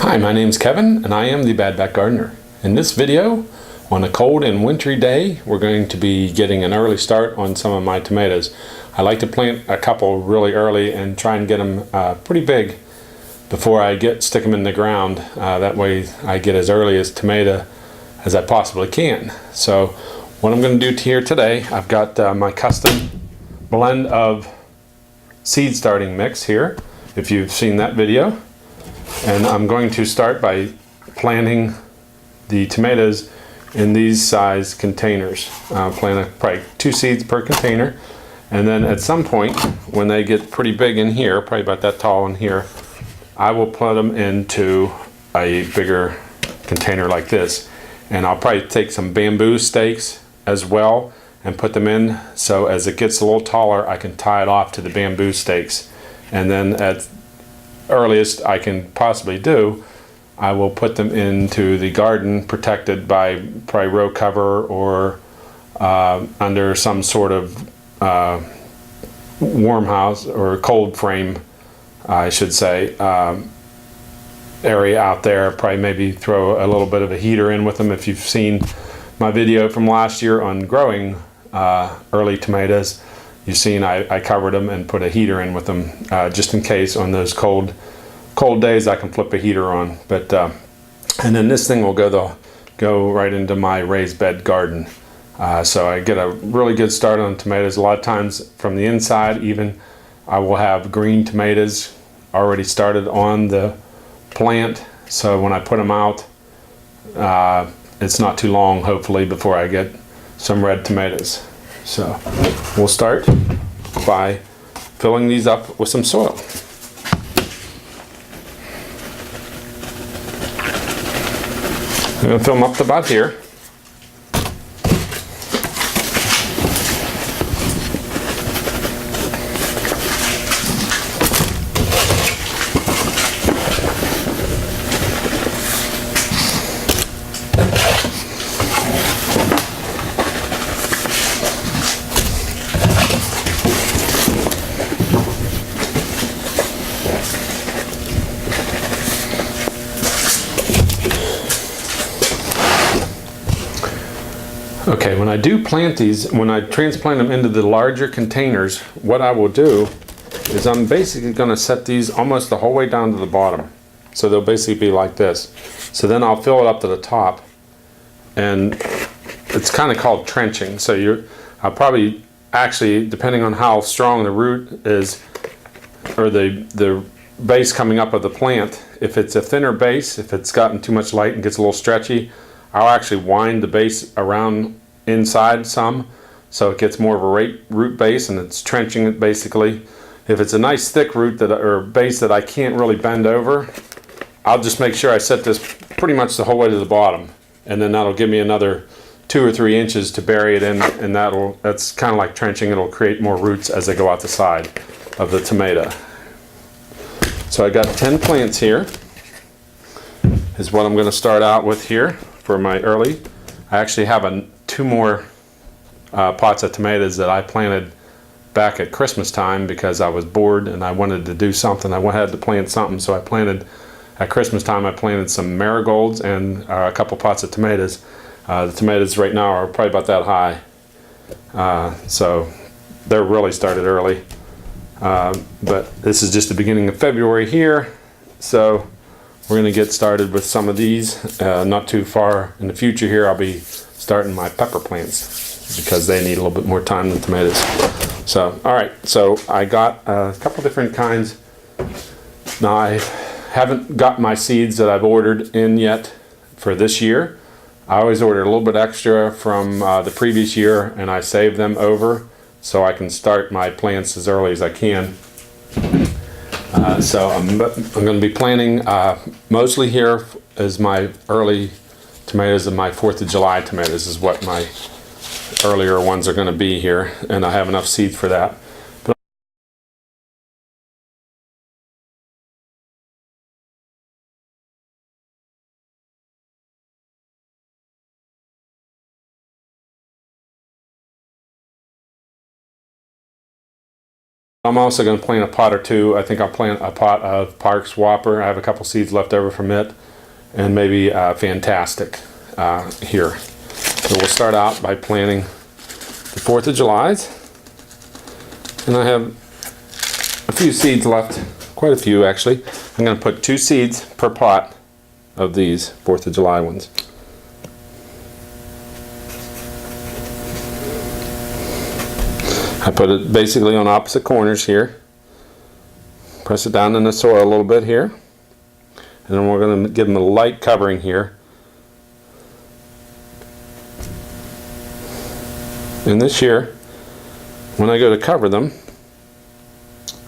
Hi, my name's Kevin and I am the Bad Back Gardener. In this video, on a cold and wintry day, we're going to be getting an early start on some of my tomatoes. I like to plant a couple really early and try and get them pretty big before I stick them in the ground. That way I get as early as tomato as I possibly can. So what I'm going to do here today, I've got my custom blend of seed starting mix here, if you've seen that video. And I'm going to start by planting the tomatoes in these size containers. I'll plant probably 2 seeds per container, and then at some point when they get pretty big in here, probably about that tall in here, I will put them into a bigger container like this, and I'll probably take some bamboo stakes as well and put them in, so as it gets a little taller I can tie it off to the bamboo stakes, and then at earliest I can possibly do, I will put them into the garden protected by probably row cover or under some sort of warm house or cold frame, I should say, area out there. Probably maybe throw a little bit of a heater in with them. If you've seen my video from last year on growing early tomatoes, you've seen I covered them and put a heater in with them just in case on those cold days I can flip a heater on. But and then this thing will go right into my raised bed garden. So I get a really good start on tomatoes. A lot of times from the inside even I will have green tomatoes already started on the plant, so when I put them out it's not too long hopefully before I get some red tomatoes. So we'll start by filling these up with some soil. I'm going to fill them up to about here. Okay, when I do plant these, when I transplant them into the larger containers, what I will do is I'm basically going to set these almost the whole way down to the bottom. So they'll basically be like this. So then I'll fill it up to the top, and it's kind of called trenching. So I'll probably actually, depending on how strong the root is, or the base coming up of the plant, if it's a thinner base, if it's gotten too much light and gets a little stretchy, I'll actually wind the base around inside some, so it gets more of a root base and it's trenching it basically. If it's a nice thick root or base that I can't really bend over, I'll just make sure I set this pretty much the whole way to the bottom, and then that'll give me another 2 or 3 inches to bury it in, and that's kind of like trenching. It'll create more roots as they go out the side of the tomato. So I got 10 plants here is what I'm going to start out with here for my early. I actually have 2 more pots of tomatoes that I planted back at Christmas time because I was bored and I wanted to do something. I had to plant something, so I planted at Christmas time. I planted some marigolds and a couple pots of tomatoes. The tomatoes right now are probably about that high, so they're really started early. But this is just the beginning of February here, so we're going to get started with some of these. Not too far in the future here I'll be starting my pepper plants because they need a little bit more time than tomatoes. So alright, so I got a couple different kinds. Now I haven't got my seeds that I've ordered in yet for this year. I always order a little bit extra from the previous year and I save them over so I can start my plants as early as I can. So I'm going to be planting mostly here is my early tomatoes, and my 4th of July tomatoes is what my earlier ones are going to be here, and I have enough seed for that. I'm also going to plant a pot or two. I think I'll plant a pot of Parks Whopper. I have a couple seeds left over from it, and maybe Fantastic here. So we'll start out by planting the 4th of July's, and I have a few seeds left, quite a few actually. I'm going to put 2 seeds per pot of these 4th of July ones. I put it basically on opposite corners here. Press it down in the soil a little bit here. And then we're going to give them a light covering here. And this year, when I go to cover them,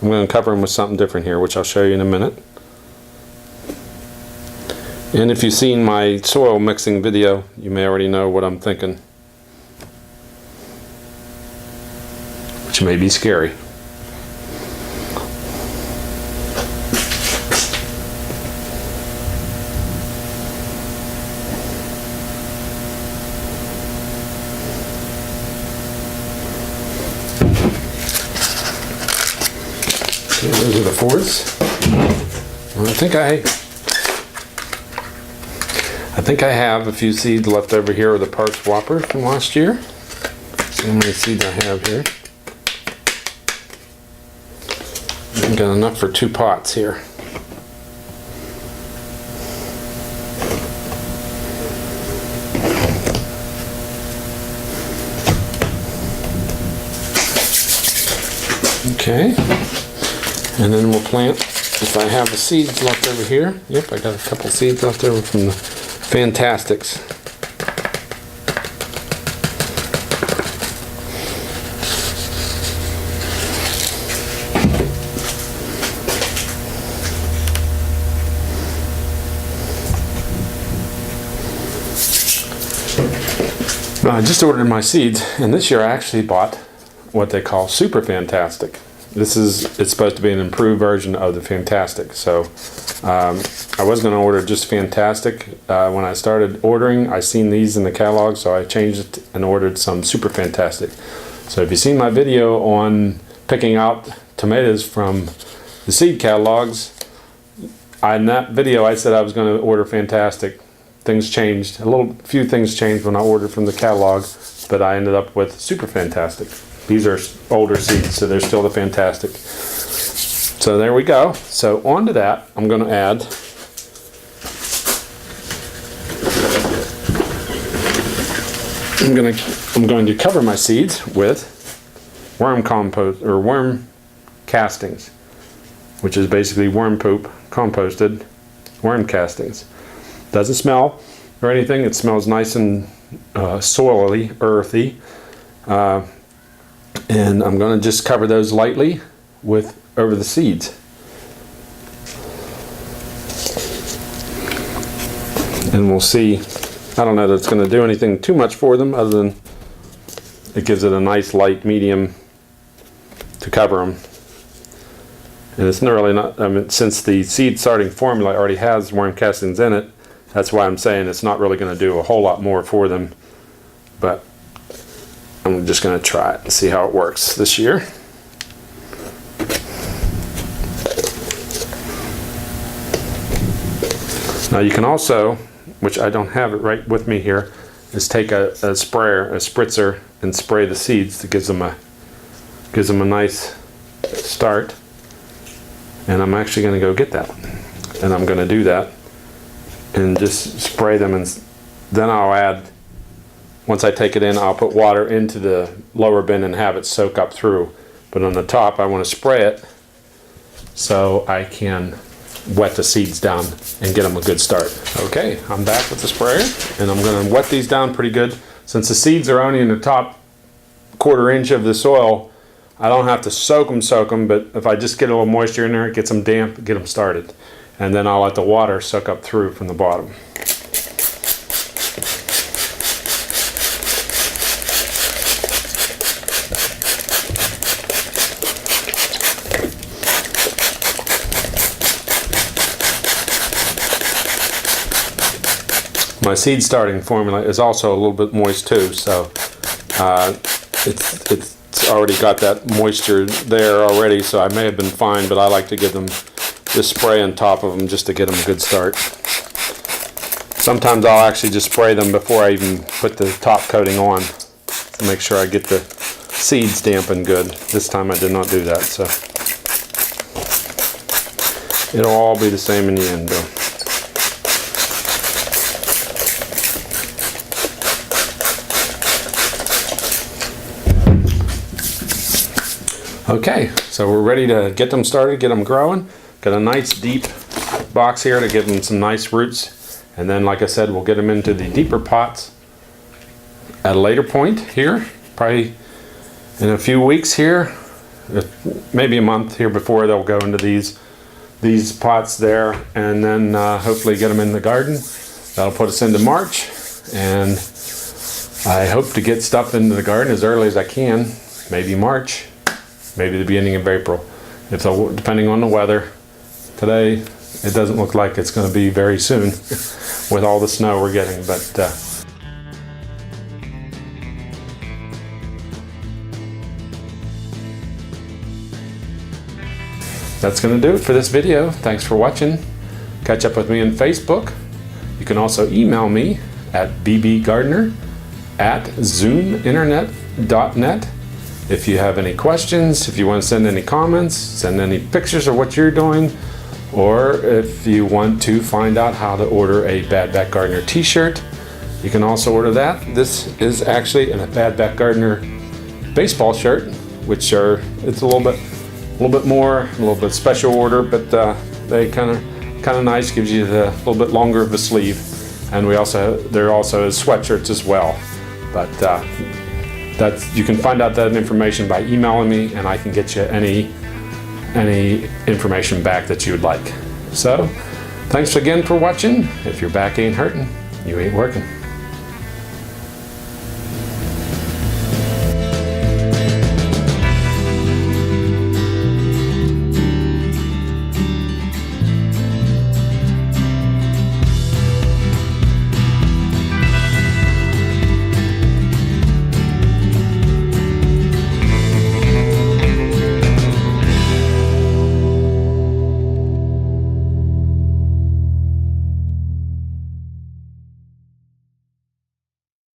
I'm going to cover them with something different here, which I'll show you in a minute. And if you've seen my soil mixing video, you may already know what I'm thinking, which may be scary. Okay, those are the 4ths. I think I have a few seeds left over here of the Parks Whopper from last year. See how many seeds I have here. I've got enough for 2 pots here. Okay, and then we'll plant, if I have the seeds left over here. Yep, I got a couple seeds left over from the Fantastics. I just ordered my seeds, and this year I actually bought what they call Super Fantastic. It's supposed to be an improved version of the Fantastic. So I was going to order just Fantastic. When I started ordering, I seen these in the catalog, so I changed it and ordered some Super Fantastic. So if you've seen my video on picking out tomatoes from the seed catalogs, in that video I said I was going to order Fantastic. Things changed. Few things changed when I ordered from the catalog, but I ended up with Super Fantastic. These are older seeds, so they're still the Fantastic. So there we go. So onto that, I'm going to add I'm going to cover my seeds with worm compost or worm castings, which is basically worm poop composted worm castings. Doesn't smell or anything. It smells nice and soily, earthy. And I'm going to just cover those lightly over the seeds. And we'll see. I don't know that it's going to do anything too much for them, other than it gives it a nice light medium to cover them. And it's really not, I mean, since the seed starting formula already has worm castings in it, that's why I'm saying it's not really going to do a whole lot more for them. But I'm just going to try it and see how it works this year. Now you can also, which I don't have it right with me here, is take a spritzer, and spray the seeds. That gives them a nice start. And I'm actually going to go get that, and I'm going to do that and just spray them, and then I'll add, once I take it in, I'll put water into the lower bin and have it soak up through. But on the top, I want to spray it so I can wet the seeds down and get them a good start. Okay, I'm back with the sprayer, and I'm going to wet these down pretty good. Since the seeds are only in the top 1/4 inch of the soil, I don't have to soak them, but if I just get a little moisture in there, it gets them damp, get them started. And then I'll let the water soak up through from the bottom. My seed starting formula is also a little bit moist too, so it's it's already got that moisture there already, so I may have been fine, but I like to give them just spray on top of them just to get them a good start. Sometimes I'll actually just spray them before I even put the top coating on to make sure I get the seeds dampened good. This time I did not do that, so it'll all be the same in the end though. Okay, so we're ready to get them started, get them growing. Got a nice deep box here to give them some nice roots. And then, like I said, we'll get them into the deeper pots at a later point here, probably in a few weeks here, maybe a month here before they'll go into these pots there, and then hopefully get them in the garden. That'll put us into March, and I hope to get stuff into the garden as early as I can, maybe March, maybe the beginning of April, depending on the weather. Today, it doesn't look like it's going to be very soon with all the snow we're getting, but that's going to do it for this video. Thanks for watching. Catch up with me on Facebook. You can also email me at bbgardner@zoominternet.net. If you have any questions, if you want to send any comments, send any pictures of what you're doing, or if you want to find out how to order a Bad Back Gardener t-shirt, you can also order that. This is actually a Bad Back Gardener baseball shirt, which it's a little bit more, a little bit special order, but they kind of nice, gives you the little bit longer of a sleeve, and there also is sweatshirts as well. But you can find out that information by emailing me, and I can get you any information back that you would like. So, thanks again for watching. If your back ain't hurting, you ain't working.